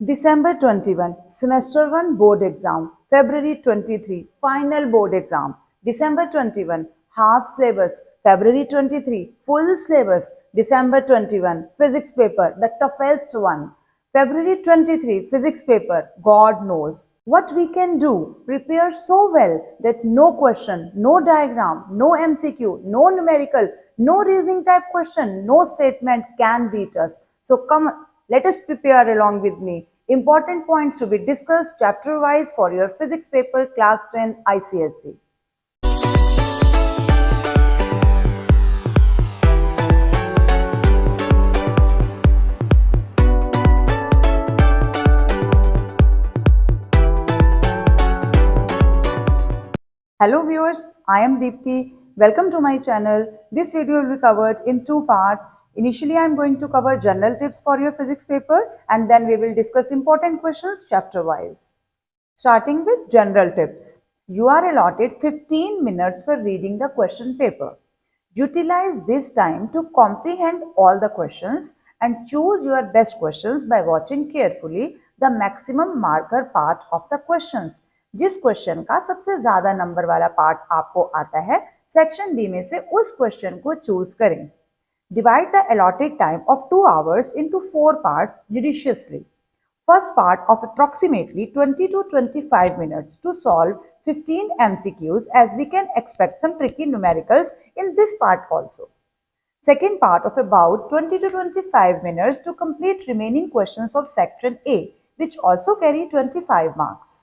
December 21, Semester 1 Board Exam. February 23, Final Board Exam. December 21, Half Syllabus. February 23, Full Syllabus. December 21, Physics Paper, the toughest one. February 23, Physics Paper, God knows. What we can do, prepare so well that no question, no diagram, no MCQ, no numerical, no reasoning type question, no statement can beat us. So come, let us prepare along with me. Important points to be discussed chapter wise for your physics paper class 10 ICSE. Hello viewers, I am Deepthi. Welcome to my channel. This video will be covered in two parts. Initially, I am going to cover general tips for your physics paper and then we will discuss important questions chapter wise. Starting with general tips. You are allotted 15 minutes for reading the question paper. Utilize this time to comprehend all the questions and choose your best questions by watching carefully the maximum marker part of the questions. जिस question का सबसे ज्यादा number वाला part आपको आता है section B में से उस क्वेश्चन को चूज करें. Divide the allotted time of 2 hours into 4 parts judiciously. First part of approximately 20 to 25 minutes to solve 15 MCQs, as we can expect some tricky numericals in this part also. Second part of about 20 to 25 minutes to complete remaining questions of section A, which also carry 25 marks.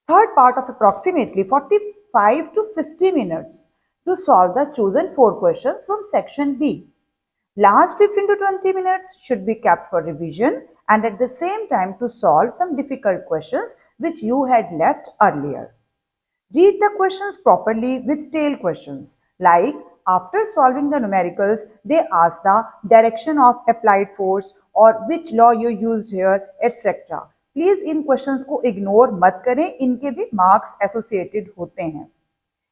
Third part of approximately 45 to 50 minutes to solve the chosen 4 questions from section B. Last 15 to 20 minutes should be kept for revision and at the same time to solve some difficult questions which you had left earlier. Read the questions properly with tail questions, like after solving the numericals, they ask the direction of applied force or which law you used here, etc. Please in questions को ignore मत करें, इनके भी marks associated होते हैं.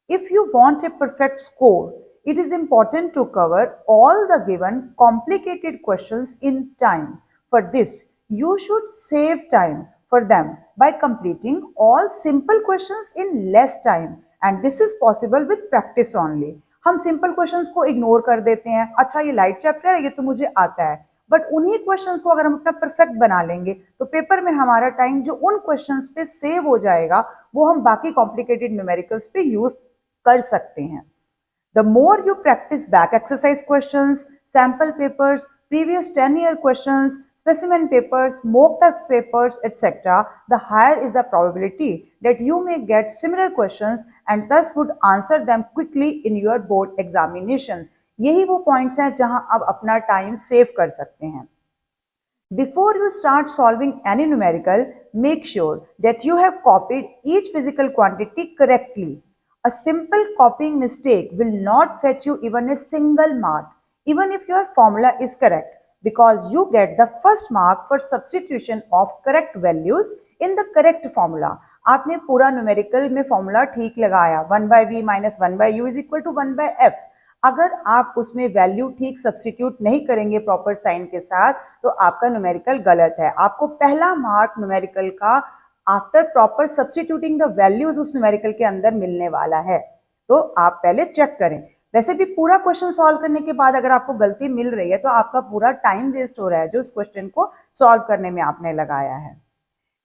If you want a perfect score, it is important to cover all the given complicated questions in time. For this, you should save time for them by completing all simple questions in less time, and this is possible with practice only. हम simple questions को ignore कर देते हैं. अच्छा ये light chapter है, ये तो मुझे आता है. बट उन्हीं क्वेश्चंस को अगर हम अपना परफेक्ट बना लेंगे तो पेपर में हमारा टाइम जो उन क्वेश्चंस पे सेव हो जाएगा वो हम बाकी कॉम्प्लिकेटेड न्यूमेरिकल्स पे यूज कर सकते हैं. The more you practice back exercise questions, sample papers, previous 10-year questions, specimen papers, mock test papers, etc., the higher is the probability that you may get similar questions and thus would answer them quickly in your board examinations. यही वो points हैं जहां आप अपना time save कर सकते हैं. Before you start solving any numerical, make sure that you have copied each physical quantity correctly. A simple copying mistake will not fetch you even a single mark, even if your formula is correct, because you get the first mark for substitution of correct values in the correct formula. आपने पूरा numerical में formula ठीक लगाया, 1/v minus 1/u is equal to 1/f. अगर आप उसमें value ठीक substitute नहीं करेंगे प्रॉपर साइन के साथ तो आपका न्यूमेरिकल गलत है. आपको पहला मार्क न्यूमेरिकल का after proper substituting the values उस न्यूमेरिकल के अंदर मिलने वाला है, तो आप पहले चेक करें. वैसे भी पूरा क्वेश्चन सॉल्व करने के बाद अगर आपको गलती मिल रही है तो आपका पूरा टाइम वेस्ट हो रहा है जो उस क्वेश्चन को सॉल्व करने में आपने लगाया है.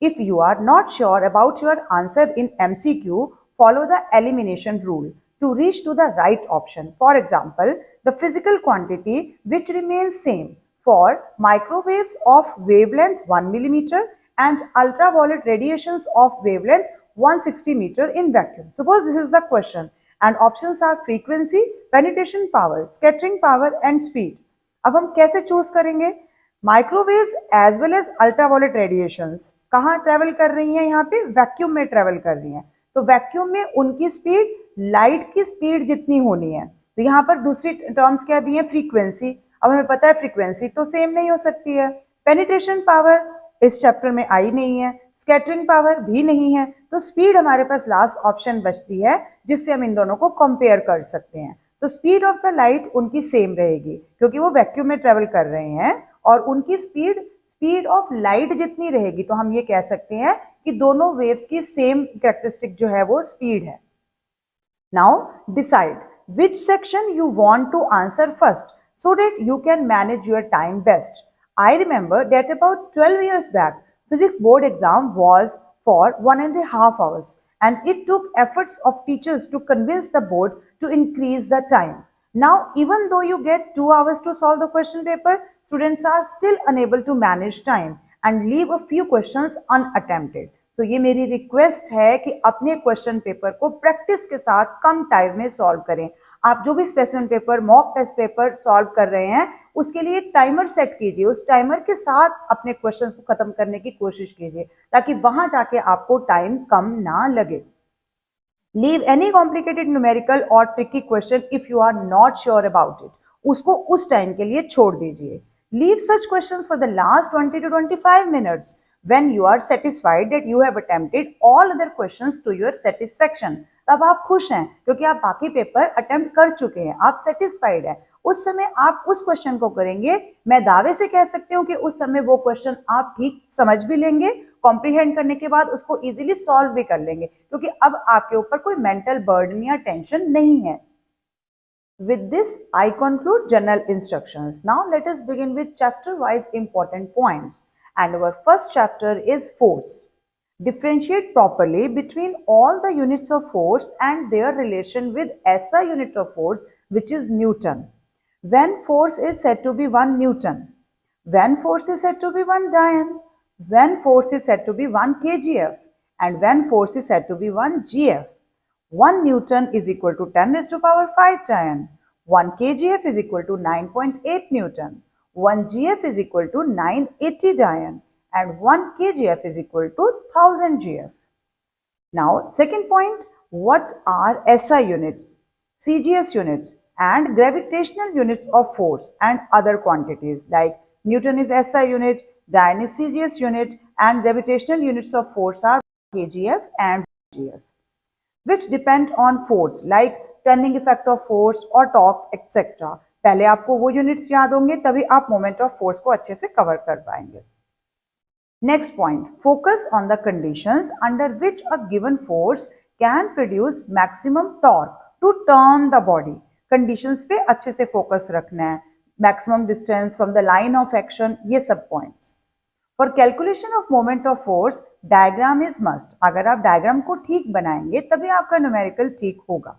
If you are not sure about your answer in MCQ, follow the elimination rule to reach to the right option. For example, the physical quantity which remains same for microwaves of wavelength 1 millimeter and ultraviolet radiations of wavelength 160 meter in vacuum. Suppose this is the question and options are frequency, penetration power, scattering power and speed. अब हम कैसे choose करेंगे? Microwaves as well as ultraviolet radiations कहाँ travel कर रही हैं? यहाँ पे वैक्यूम में ट्रेवल कर रही हैं. तो वैक्यूम में उनकी स्पीड लाइट की स्पीड जितनी होनी है. तो यहाँ पर दूसरी टर्म्स क्या दी है? फ्रीक्वेंसी. अब हमें पता है फ्रीक्वेंसी तो सेम नहीं हो सकती है. पेनिट्रेशन पावर इस चैप्टर में आई नहीं है, स्कैटरिंग पावर भी नहीं है, तो स्पीड हमारे पास लास्ट ऑप्शन बचती है जिससे हम इन दोनों को कंपेयर कर सकते हैं. तो स्पीड ऑफ द लाइट उनकी सेम रहेगी क्योंकि वो वैक्यूम में ट्रेवल कर रहे हैं और उनकी स्पीड स्पीड ऑफ लाइट जितनी रहेगी तो हम ये कह सकते हैं कि दोनों वेव्स की सेम कैरेक्टरिस्टिक जो है वो स्पीड है. Now decide which section you want to answer first so that you can manage your time best. I remember that about 12 years back, physics board exam was for 1.5 hours and it took efforts of teachers to convince the board to increase the time. Now, even though you get 2 hours to solve the question paper, students are still unable to manage time and leave a few questions unattempted. तो ये मेरी request है कि अपने question paper को practice के साथ कम time में सॉल्व करें. आप जो भी specimen paper, mock test paper solve कर रहे हैं उसके लिए टाइमर सेट कीजिए. उस टाइमर के साथ अपने क्वेश्चंस को खत्म करने की कोशिश कीजिए ताकि वहां जाके आपको टाइम कम ना लगे. लीव एनी कॉम्प्लिकेटेड न्यूमेरिकल और tricky question if you are not sure about it. उसको उस टाइम के लिए छोड़ दीजिए. Leave such questions for the last 20 to 25 minutes when you are satisfied that you have attempted all other questions to your satisfaction. तब आप खुश हैं क्योंकि आप बाकी पेपर अटेम्प्ट कर चुके हैं, आप सेटिस्फाइड हैं. उस समय आप उस क्वेश्चन को करेंगे. मैं दावे से कह सकती हूँ कि उस समय वो क्वेश्चन आप ठीक समझ भी लेंगे, कॉम्प्रीहेंड करने के बाद उसको इजीली सॉल्व भी कर लेंगे क्योंकि अब आपके ऊपर कोई मेंटल बर्डन या टेंशन नहीं है. With this, I conclude general instructions. Now let us begin with chapter-wise important points. And our first chapter is force. Differentiate properly between all the units of force and their relation with SI unit of force, which is Newton. When force is said to be 1 Newton, when force is said to be 1 Dian, when force is said to be 1 kgf, and when force is said to be 1 gf. 1 Newton is equal to 10 raised to power 5 Dian. 1 kgf is equal to 9.8 Newton. 1 gf is equal to 980 Dian and 1 kgf is equal to 1000 gf. Now, second point, what are SI units, CGS units and gravitational units of force and other quantities like Newton is SI unit, Dian is CGS unit and gravitational units of force are kgf and gf, which depend on force like turning effect of force or torque etc. पहले आपको वो units याद होंगे तभी आप moment of force को अच्छे से कवर कर पाएंगे. Next point, focus on the conditions under which a given force can produce maximum torque to turn the body. Conditions पे अच्छे से फोकस रखना है. Maximum distance from the line of action, ये सब points. For calculation of moment of force diagram is must. अगर आप diagram को ठीक बनाएंगे तभी आपका न्यूमेरिकल ठीक होगा.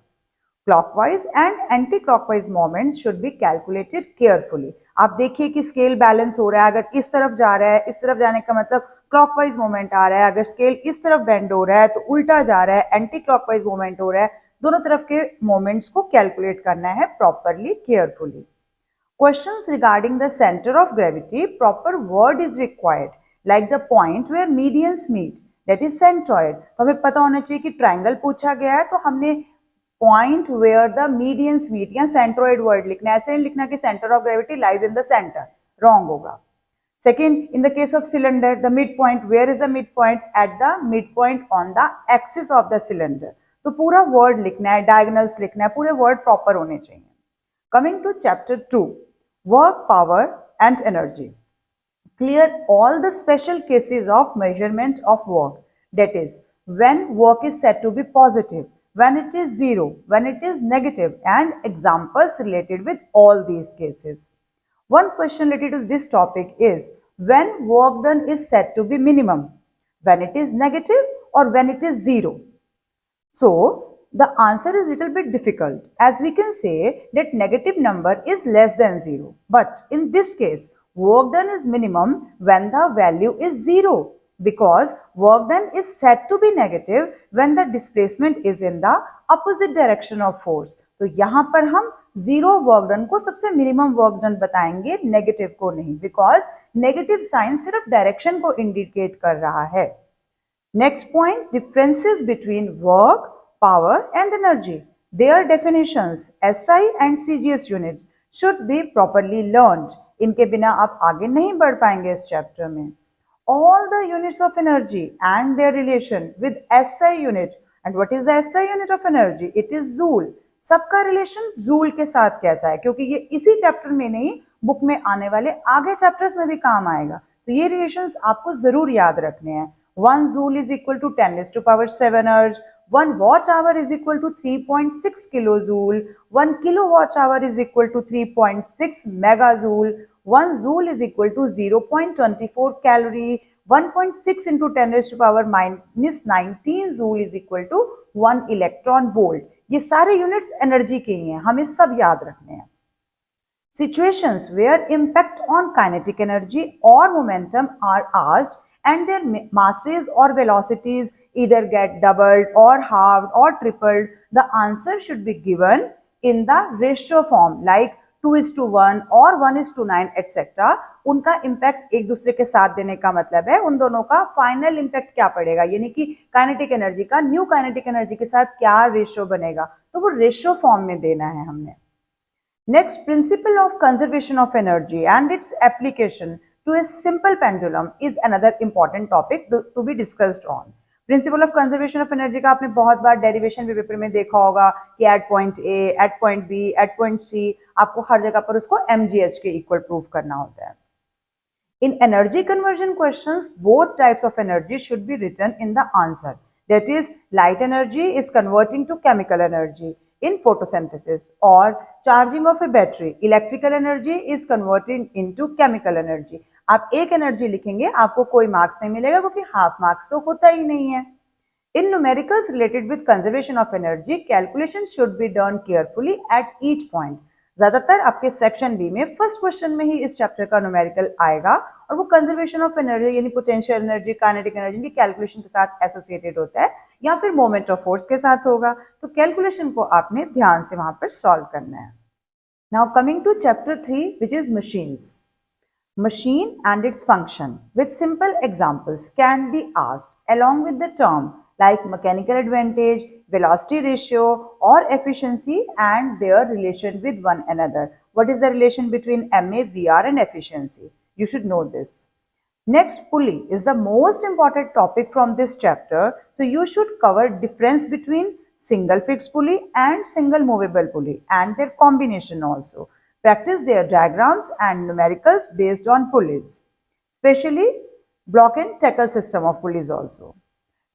Clockwise and anti-clockwise moments should be calculated carefully. आप देखिए कि स्केल बैलेंस हो रहा है. अगर इस तरफ जा रहा है, इस तरफ जाने का मतलब क्लॉकवाइज मोमेंट आ रहा है. अगर स्केल इस तरफ बेंड हो रहा है तो उल्टा जा रहा है, एंटी क्लॉकवाइज मोमेंट हो रहा है. दोनों तरफ के मोमेंट्स को कैलकुलेट करना है properly, carefully. Questions regarding the center of gravity, proper word is required, like the point where medians meet, that is centroid. तो हमें पता होना चाहिए कि ट्राइंगल पूछा गया है तो हमने point where the medians meet या centroid word लिखना है. ऐसे नहीं लिखना कि center of gravity lies in the center, wrong होगा. Second, in the case of cylinder, the midpoint, where is the midpoint? At the midpoint on the axis of the cylinder. तो पूरा word लिखना है, diagonals लिखना है, पूरे word proper होने चाहिए. Coming to chapter 2, work, power and energy. Clear all the special cases of measurement of work. That is, when work is said to be positive, when it is zero, when it is negative, and examples related with all these cases. One question related to this topic is when work done is said to be minimum, when it is negative or when it is zero. So the answer is little bit difficult as we can say that negative number is less than zero. But in this case, work done is minimum when the value is zero. Because work done is said to be negative when the displacement is in the opposite direction of force. तो यहाँ पर हम zero work done को सबसे minimum work done बताएंगे, negative को नहीं, because negative sign सिर्फ डायरेक्शन को इंडिकेट कर रहा है. Next point, differences between work, power and energy. Their definitions SI and CGS units should be properly learned. इनके बिना आप आगे नहीं बढ़ पाएंगे इस चैप्टर में. All the units of energy and their relation with SI unit. And what is the SI unit of energy? It is Joule. सबका रिलेशन जूल के साथ कैसा है, क्योंकि ये इसी चैप्टर में नहीं बुक में आने वाले आगे चैप्टर्स में भी काम आएगा. तो ये रिलेशंस आपको जरूर याद रखने हैं। 1 जूल इज इक्वल टू 10⁻⁷ अर्ज, 1 watt hour is equal to 3.6 kilojoule, 1 kilowatt hour is equal to 3.6 megajoule, 1 joule is equal to 0.24 calorie, 1.6 into 10 raised to power minus 19 joule is equal to 1 electron volt. ये सारे units energy के ही हैं, हमें सब याद रखने हैं। Situations where impact on kinetic energy or momentum are asked and their masses or velocities either get doubled or halved or tripled, the answer should be given in the ratio form like 2:1 or 1:9 etc. उनका impact एक दूसरे के साथ देने का मतलब है उन दोनों का फाइनल इम्पैक्ट क्या पड़ेगा, यानी कि काइनेटिक एनर्जी का न्यू काइनेटिक एनर्जी के साथ क्या रेशियो बनेगा, तो वो रेशियो फॉर्म में देना है हमने। Next, principle of conservation of energy and its application to a simple pendulum is another important topic to be discussed on. Principle of conservation of energy का आपने बहुत बार derivation भी पेपर में देखा होगा कि at point A, at point B, at point C, आपको हर जगह पर उसको mgh के equal prove करना होता है। In energy conversion questions, both types of energy should be written in the answer. That is, light energy is converting to chemical energy in photosynthesis, or charging of a battery, electrical energy is converting into chemical energy. आप एक energy लिखेंगे आपको कोई marks नहीं मिलेगा क्योंकि half marks तो होता ही नहीं है। In numericals related with conservation of energy, calculation should be done carefully at each point. ज्यादातर आपके सेक्शन बी में फर्स्ट क्वेश्चन में ही इस चैप्टर का न्यूमेरिकल आएगा और वो कंजर्वेशन ऑफ एनर्जी यानी पोटेंशियल एनर्जी, काइनेटिक एनर्जी की कैलकुलेशन के साथ एसोसिएटेड होता है या फिर मोमेंट ऑफ फोर्स के साथ होगा, तो कैलकुलेशन को आपने ध्यान से वहां पर सॉल्व करना है। Now coming to chapter 3 which is machines. Machine and its function with simple examples can be asked along with the term like mechanical advantage, velocity ratio or efficiency and their relation with one another. What is the relation between MA, VR and efficiency? You should know this. Next, pulley is the most important topic from this chapter. So you should cover difference between single fixed pulley and single movable pulley and their combination also. Practice their diagrams and numericals based on pulleys, especially block and tackle system of pulleys also.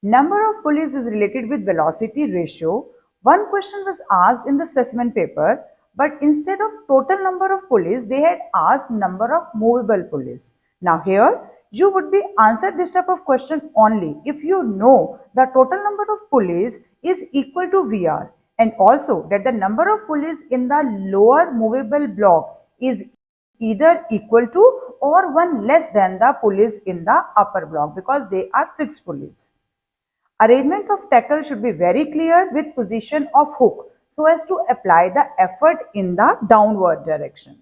Number of pulleys is related with velocity ratio. One question was asked in the specimen paper, but instead of total number of pulleys, they had asked number of movable pulleys. Now here, you would be answered this type of question only if you know the total number of pulleys is equal to VR. And also that the number of pulleys in the lower movable block is either equal to or one less than the pulleys in the upper block because they are fixed pulleys. Arrangement of tackle should be very clear with position of hook so as to apply the effort in the downward direction.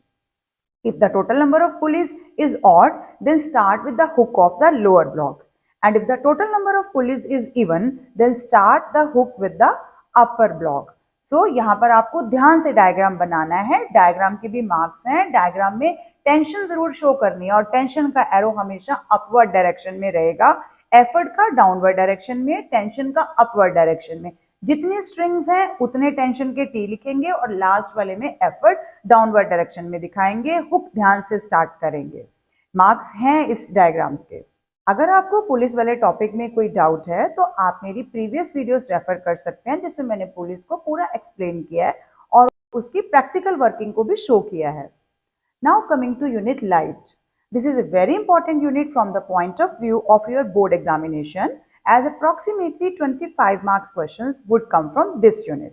If the total number of pulleys is odd, then start with the hook of the lower block. And if the total number of pulleys is even, then start the hook with the upper block. So यहाँ पर आपको ध्यान से diagram बनाना है, diagram के भी marks हैं, diagram में टेंशन जरूर शो करनी है और टेंशन का एरो हमेशा अपवर्ड डायरेक्शन में रहेगा, एफर्ट का डाउनवर्ड डायरेक्शन में, टेंशन का अपवर्ड डायरेक्शन में। जितनी स्ट्रिंग्स हैं उतने टेंशन के टी लिखेंगे और लास्ट वाले में एफर्ट डाउनवर्ड डायरेक्शन में दिखाएंगे, हुक ध्यान से स्टार्ट करेंगे। मार्क्स हैं इस डायग्राम्स के। अगर आपको पुलिस वाले टॉपिक में कोई डाउट है तो आप मेरी प्रीवियस वीडियोस रेफर कर सकते हैं जिसमें मैंने पुलिस को पूरा एक्सप्लेन किया है और उसकी प्रैक्टिकल वर्किंग को भी शो किया है। Now coming to unit light, this is a very important unit from the point of view of your board examination as approximately 25 marks questions would come from this unit.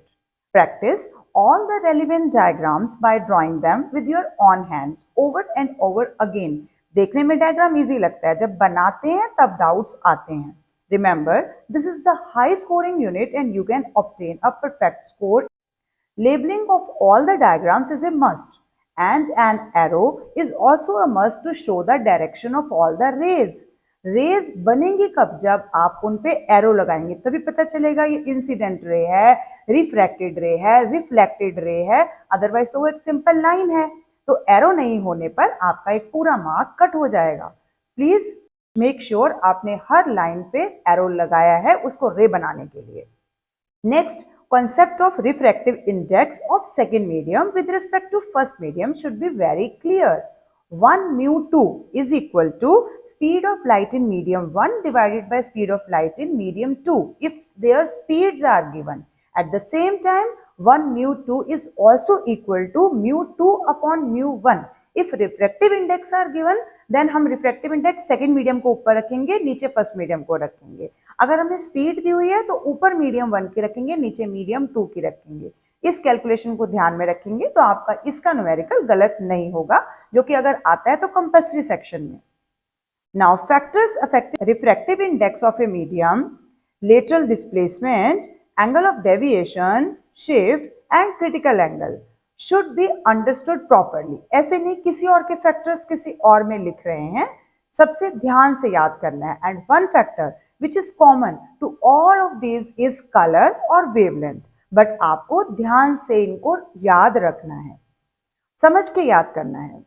Practice all the relevant diagrams by drawing them with your own hands over and over again. देखने में diagram easy लगता है, जब बनाते हैं तब doubts आते हैं। Remember, this is the high scoring unit and you can obtain a perfect score. Labeling of all the diagrams is a must and an arrow is also a must to show the direction of all the rays. Rays बनेंगी कब? जब आप उन पे arrow लगाएंगे तभी पता चलेगा ये इंसिडेंट रे है, रिफ्रैक्टेड रे है, रिफ्लेक्टेड रे है, अदरवाइज तो वो एक सिंपल लाइन है। तो एरो नहीं होने पर आपका एक पूरा मार्क कट हो जाएगा। प्लीज मेक श्योर आपने हर लाइन पे एरो लगाया है उसको रे बनाने के लिए। Next, concept of refractive index of second medium with respect to first medium should be very clear. 1 mu2 is equal to speed of light in medium 1 divided by speed of light in medium 2 if their speeds are given. At the same time, 1 mu2 is also equal to mu2 upon mu1. If refractive index are given, then हम refractive index second medium को ऊपर रखेंगे, नीचे first medium को रखेंगे. अगर हमें speed दी हुई है तो ऊपर medium 1 की रखेंगे, नीचे medium 2 की रखेंगे. इस कैलकुलेशन को ध्यान में रखेंगे तो आपका इसका न्यूमेरिकल गलत नहीं होगा, जो कि अगर आता है तो कंपल्सरी सेक्शन में. Now factors affecting refractive index of a medium, lateral displacement, angle of deviation, shift and critical angle should be understood properly. ऐसे नहीं किसी और के फैक्टर्स किसी और में लिख रहे हैं, सबसे ध्यान से याद करना है. And one factor which is common to all of these is colour और वेवलेंथ. बट आपको ध्यान से इनको याद रखना है, समझ के याद करना है.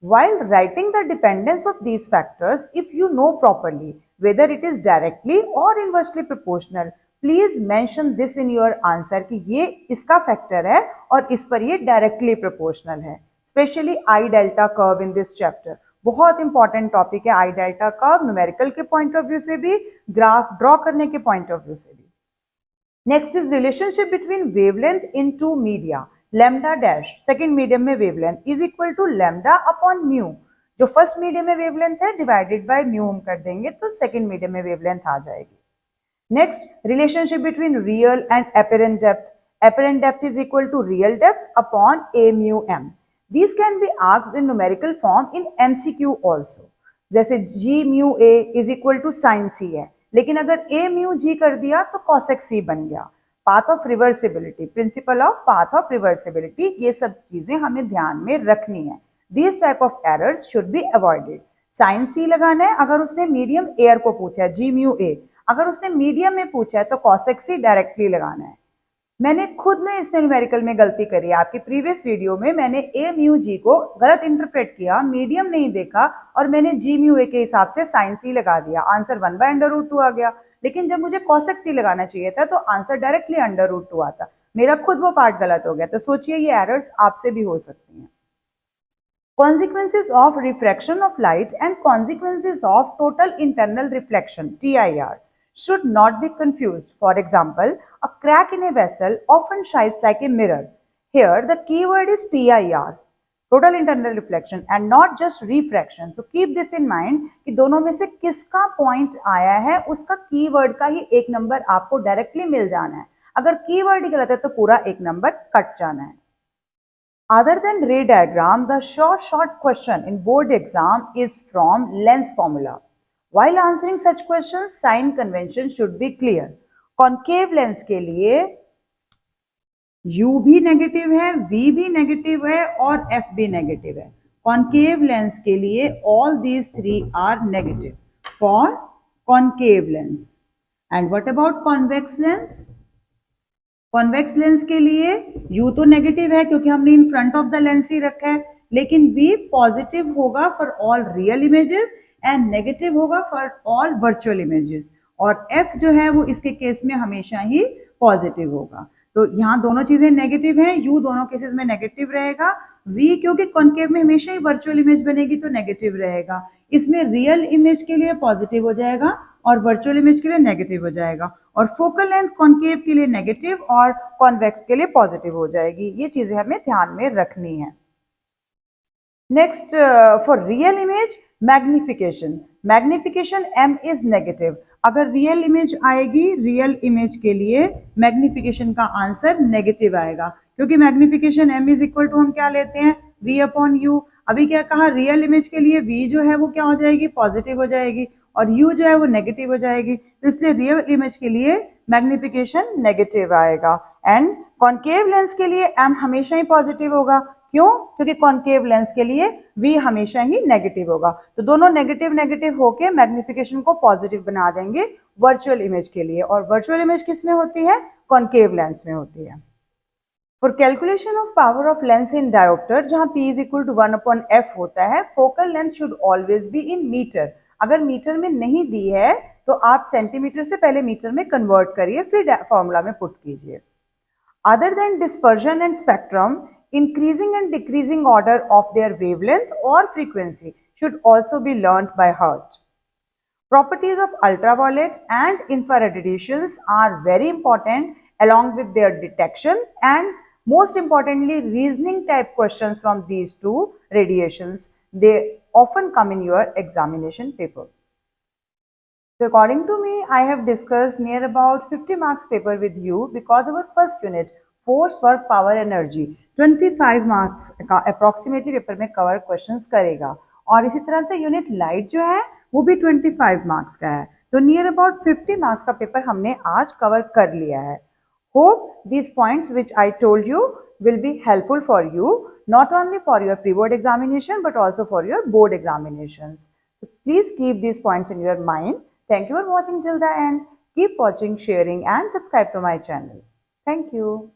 While writing the dependence of these factors, if you know properly whether it is directly or inversely proportional, please mention this in your answer कि ये इसका फैक्टर है और इस पर ये डायरेक्टली प्रोपोर्शनल है. Specially I delta curve in this chapter बहुत इंपॉर्टेंट टॉपिक है. आई डेल्टा कर्व न्यूमेरिकल के पॉइंट ऑफ व्यू से भी, ग्राफ ड्रॉ करने के पॉइंट ऑफ व्यू से भी. Next is relationship between wavelength in two media. Lambda dash second medium में wavelength is equal to lambda upon mu. जो फर्स्ट मीडियम में वेवलेंथ है डिवाइडेड बाय म्यू हम कर देंगे तो सेकेंड मीडियम में वेवलेंथ आ जाएगी. Next relationship between real and apparent depth. Apparent depth is equal to real depth upon a mu M. These can be asked in numerical form in MCQ also. जैसे g mu a is equal to sin c है, लेकिन अगर a mu g कर दिया तो cosec c बन गया. Path of reversibility, principle of path of reversibility, ये सब चीजें हमें ध्यान में रखनी है. These type of errors should be avoided. sin c लगाना है अगर उसने मीडियम एयर को पूछा है g mu a, अगर उसने मीडियम में पूछा है तो cosec c डायरेक्टली लगाना है. मैंने खुद में इस न्यूमेरिकल में गलती करी है. आपकी प्रीवियस वीडियो में मैंने ए म्यू जी को गलत इंटरप्रेट किया, मीडियम नहीं देखा और मैंने जी म्यू ए के हिसाब से साइन सी लगा दिया. आंसर 1/√2 आ गया, लेकिन जब मुझे कॉसेक सी लगाना चाहिए था तो आंसर डायरेक्टली √2 आता. मेरा खुद वो पार्ट गलत हो गया. तो सोचिए ये एरर्स आपसे भी हो सकती हैं. Consequences of refraction of light and consequences of total internal reflection (TIR) should not be confused. For example, a crack in a vessel often shines like a mirror. Here the keyword is TIR, total internal reflection, and not just refraction. So keep this in mind कि दोनों में से किसका point आया है उसका keyword का ही एक नंबर आपको डायरेक्टली मिल जाना है. अगर कीवर्ड ही गलत है तो पूरा एक नंबर कट जाना है. Other than ray diagram, the short question in board exam is from lens formula. While answering such questions, sign convention should be clear. Concave lens के लिए U भी नेगेटिव है, V भी नेगेटिव है और F भी नेगेटिव है. Concave lens के लिए all these three are negative for concave lens. And what about convex lens? Convex lens के लिए U तो नेगेटिव है क्योंकि हमने in front of the lens ही रखा है, लेकिन V पॉजिटिव होगा for all real images and negative होगा फॉर ऑल वर्चुअल इमेजेस. और F जो है वो इसके केस में हमेशा ही पॉजिटिव होगा. तो यहाँ दोनों चीजें नेगेटिव हैं. U दोनों केसेस में नेगेटिव रहेगा. V क्योंकि कॉन्केव में हमेशा ही वर्चुअल इमेज बनेगी तो नेगेटिव रहेगा. इसमें रियल इमेज के लिए पॉजिटिव हो जाएगा और वर्चुअल इमेज के लिए नेगेटिव हो जाएगा. और फोकल लेंथ कॉन्केव के लिए नेगेटिव और कॉन्वेक्स के लिए पॉजिटिव हो जाएगी. ये चीजें हमें ध्यान में रखनी है. Next for real image magnification. Magnification m is negative. अगर रियल इमेज आएगी, रियल इमेज के लिए मैग्निफिकेशन का आंसर नेगेटिव आएगा क्योंकि magnification m is equal to हम क्या लेते हैं v अपॉन u. अभी क्या कहा, रियल इमेज के लिए v जो है वो क्या हो जाएगी, पॉजिटिव हो जाएगी और u जो है वो नेगेटिव हो जाएगी. तो इसलिए रियल इमेज के लिए मैग्निफिकेशन नेगेटिव आएगा. एंड कॉन्केव लेंस के लिए m हमेशा ही पॉजिटिव होगा. क्यों? क्योंकि कॉन्केव लेंस के लिए v हमेशा ही नेगेटिव होगा. तो दोनों नेगेटिव नेगेटिव होके मैग्निफिकेशन को पॉजिटिव बना देंगे वर्चुअल इमेज के लिए. और वर्चुअल इमेज किस में होती है, कॉन्केव लेंस में होती है. For calculation of power of lens in dioptre, जहां p is equal to 1/f होता है, focal length should always be in metre. अगर मीटर में नहीं दी है तो आप सेंटीमीटर से पहले मीटर में कन्वर्ट करिए, फिर फॉर्मूला में पुट कीजिए. Other than dispersion and spectrum, Increasing and decreasing order of their wavelength or frequency should also be learned by heart. Properties of ultraviolet and infrared radiations are very important along with their detection, and most importantly reasoning type questions from these two radiations. They often come in your examination paper. So according to me, I have discussed near about 50 marks paper with you because our first unit force work power energy 25 marks का approximately paper में cover questions करेगा, और इसी तरह से unit light जो है वो भी 25 मार्क्स का है। तो नियर अबाउट 50 मार्क्स का पेपर हमने आज कवर कर लिया है। Hope these points which I told you will be helpful for you, not only for your pre-board examination but also for your board examinations. So please keep these points in your mind. Thank you for watching till the end. Keep watching, sharing and subscribe to my channel. Thank you.